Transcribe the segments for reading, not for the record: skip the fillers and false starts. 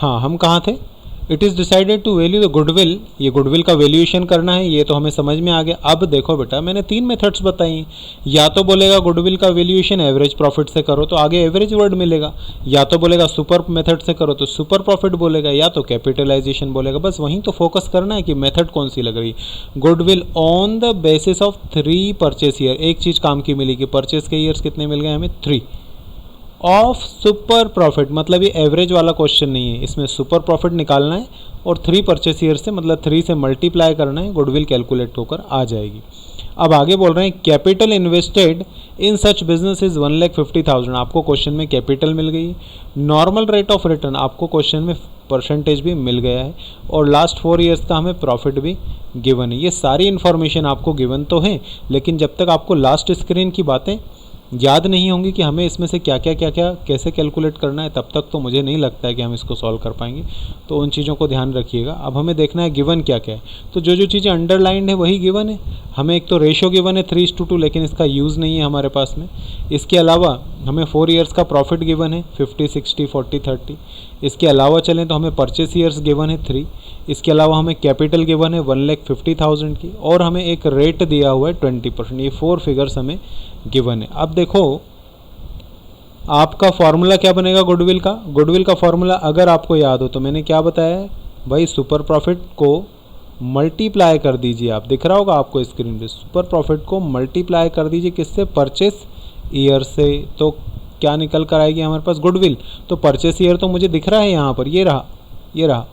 हाँ, हम कहाँ थे? It is decided to value the goodwill, ये गुडविल का वैल्यूएशन करना है, ये तो हमें समझ में आ गया। अब देखो बेटा, मैंने 3 मेथड्स बताई हैं। या तो बोलेगा गुडविल का वैल्यूएशन एवरेज प्रॉफिट से करो तो आगे एवरेज वर्ड मिलेगा, या तो बोलेगा सुपर मेथड से करो तो सुपर प्रॉफिट बोलेगा, या तो कैपिटलाइजेशन बोलेगा। बस वहीं तो फोकस करना है कि मेथड कौन सी लग रही है। Goodwill on the basis of 3 purchase year, एक चीज़ काम की मिली कि परचेस के ईयर्स कितने मिल गए हमें? 3 ऑफ सुपर प्रॉफिट, मतलब ये एवरेज वाला क्वेश्चन नहीं है, इसमें सुपर प्रॉफिट निकालना है और 3 परचेस ईयर से मतलब 3 से मल्टीप्लाई करना है, गुडविल कैलकुलेट होकर आ जाएगी। अब आगे बोल रहे हैं capital invested in such business is 1,50,000, आपको क्वेश्चन में कैपिटल मिल गई। नॉर्मल रेट ऑफ रिटर्न आपको क्वेश्चन में परसेंटेज भी मिल गया है, और लास्ट 4 ईयर्स का हमें प्रॉफिट भी गिवन है। ये सारी इन्फॉर्मेशन आपको गिवन तो है, लेकिन जब तक आपको लास्ट स्क्रीन की बातें याद नहीं होंगी कि हमें इसमें से क्या क्या कैसे कैलकुलेट करना है, तब तक तो मुझे नहीं लगता है कि हम इसको सॉल्व कर पाएंगे। तो उन चीज़ों को ध्यान रखिएगा। अब हमें देखना है गिवन क्या क्या है। तो जो जो चीज़ें अंडरलाइंड है वही गिवन है। हमें एक तो रेशो गिवन है 3:2, लेकिन इसका यूज़ नहीं है हमारे पास में। इसके अलावा हमें 4 ईयर्स का प्रॉफिट गिवन है 50, 60, 40, 30। इसके अलावा चलें तो हमें परचेस ईयर्स गिवन है 3। इसके अलावा हमें कैपिटल गिवन है 1,50,000 की, और हमें एक रेट दिया हुआ है 20%। ये 4 फिगर्स हमें गिवन है। अब देखो आपका फॉर्मूला क्या बनेगा गुडविल का। गुडविल का फॉर्मूला अगर आपको याद हो तो मैंने क्या बताया है भाई, सुपर प्रॉफिट को मल्टीप्लाई कर दीजिए। आप दिख रहा होगा आपको स्क्रीन पे, सुपर प्रॉफिट को मल्टीप्लाई कर दीजिए किससे? परचेस ईयर से। तो क्या निकल कर आएगी हमारे पास? गुडविल। तो परचेस ईयर तो मुझे दिख रहा है यहाँ पर, ये रहा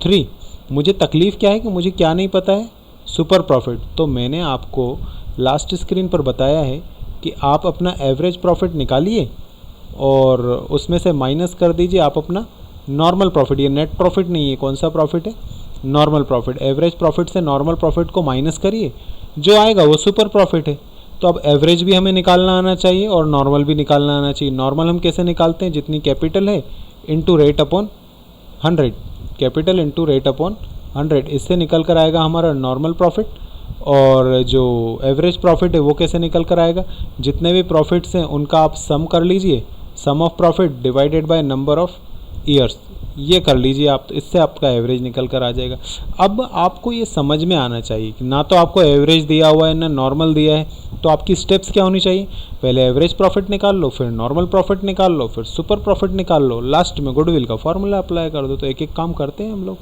3। मुझे तकलीफ़ क्या है कि मुझे क्या नहीं पता है? Super profit. तो मैंने आपको लास्ट स्क्रीन पर बताया है कि आप अपना एवरेज प्रॉफिट निकालिए और उसमें से माइनस कर दीजिए आप अपना नॉर्मल प्रॉफिट। ये नेट प्रॉफिट नहीं है, कौन सा प्रॉफिट है? Normal profit. एवरेज प्रॉफिट से नॉर्मल प्रॉफिट को माइनस करिए, जो आएगा वो सुपर प्रॉफिट है। तो अब एवरेज भी हमें निकालना आना चाहिए और नॉर्मल भी निकालना आना चाहिए। नॉर्मल हम कैसे निकालते हैं? जितनी कैपिटल है into rate upon 100, capital into rate upon 100, इससे निकल कर आएगा हमारा नॉर्मल प्रॉफिट। और जो एवरेज प्रॉफिट है वो कैसे निकल कर आएगा? जितने भी प्रॉफिट्स हैं उनका आप सम कर लीजिए, sum of profit divided by number of years, ये कर लीजिए आप, तो इससे आपका एवरेज निकल कर आ जाएगा। अब आपको ये समझ में आना चाहिए कि ना तो आपको एवरेज दिया हुआ है ना नॉर्मल दिया है, तो आपकी स्टेप्स क्या होनी चाहिए? पहले एवरेज प्रॉफिट निकाल लो, फिर नॉर्मल प्रॉफिट निकाल लो, फिर सुपर प्रॉफिट निकाल लो, लास्ट में गुडविल का फॉर्मूला अप्लाई कर दो। तो एक एक काम करते हैं हम लोग।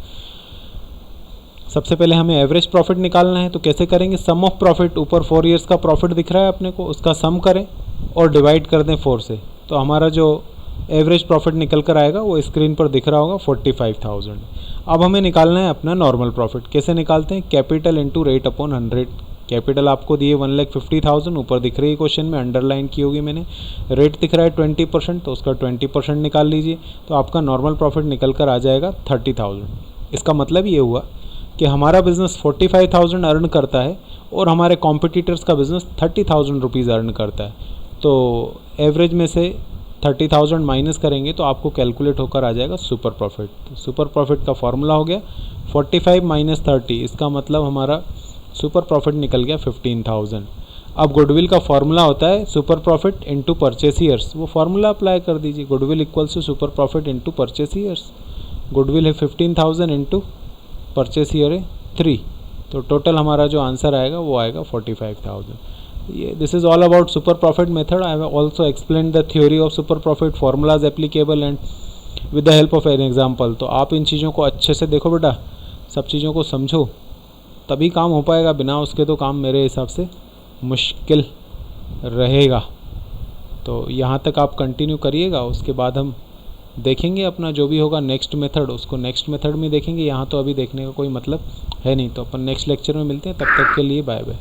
सबसे पहले हमें एवरेज प्रॉफिट निकालना है, तो कैसे करेंगे? सम ऑफ प्रॉफिट, ऊपर 4 ईयर्स का प्रॉफिट दिख रहा है अपने को, उसका सम करें और डिवाइड कर दें 4 से, तो हमारा जो एवरेज प्रॉफिट निकल कर आएगा वो स्क्रीन पर दिख रहा होगा 45,000। अब हमें निकालना है अपना नॉर्मल प्रॉफिट। कैसे निकालते हैं? Capital into rate upon 100। Capital आपको दिए 1,50,000, ऊपर दिख रही है क्वेश्चन में, अंडरलाइन की होगी मैंने। रेट दिख रहा है 20%, तो उसका 20% निकाल लीजिए, तो आपका नॉर्मल प्रॉफिट निकल कर आ जाएगा 30,000। इसका मतलब ये हुआ कि हमारा बिज़नेस 45,000 अर्न करता है और हमारे कॉम्पिटिटर्स का बिज़नेस 30,000 रुपीज़ अर्न करता है। तो एवरेज में से 30,000 माइनस करेंगे तो आपको कैलकुलेट होकर आ जाएगा सुपर प्रॉफिट। तो सुपर प्रॉफिट का फॉर्मूला हो गया 45 माइनस 30, इसका मतलब हमारा सुपर प्रॉफिट निकल गया 15,000। अब गुडविल का फॉर्मूला होता है super profit into purchase years, वो फॉर्मूला अप्लाई कर दीजिए। Goodwill equals to super profit into purchase years. Goodwill है 15,000 इंटू परचेस ईयर है 3, तो टोटल हमारा जो आंसर आएगा वो आएगा 45,000। ये this is all about super profit method. I have also explain the theory of super profit, formulas applicable and with the help of an example. तो आप इन चीज़ों को अच्छे से देखो बेटा, सब चीज़ों को समझो, तभी काम हो पाएगा, बिना उसके तो काम मेरे हिसाब से मुश्किल रहेगा। तो यहाँ तक आप कंटिन्यू करिएगा, उसके बाद हम देखेंगे अपना जो भी होगा नेक्स्ट मेथड, उसको नेक्स्ट मेथड में देखेंगे। यहाँ तो अभी देखने का कोई मतलब है नहीं, तो अपन नेक्स्ट लेक्चर में मिलते हैं। तब तक के लिए बाय बाय।